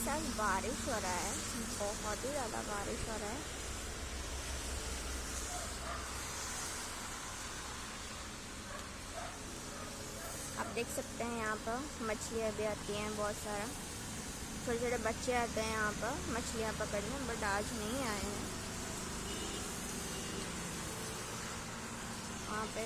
Guys आज बारिश हो रहा है, बहुत ही ज़्यादा बारिश हो रहा है। आप देख सकते हैं यहाँ पर मछलियाँ भी आती हैं, बहुत सारा छोटे छोटे बच्चे आते हैं यहाँ पर मछलियाँ पकड़ने, बट आज नहीं आए हैं। वहाँ पे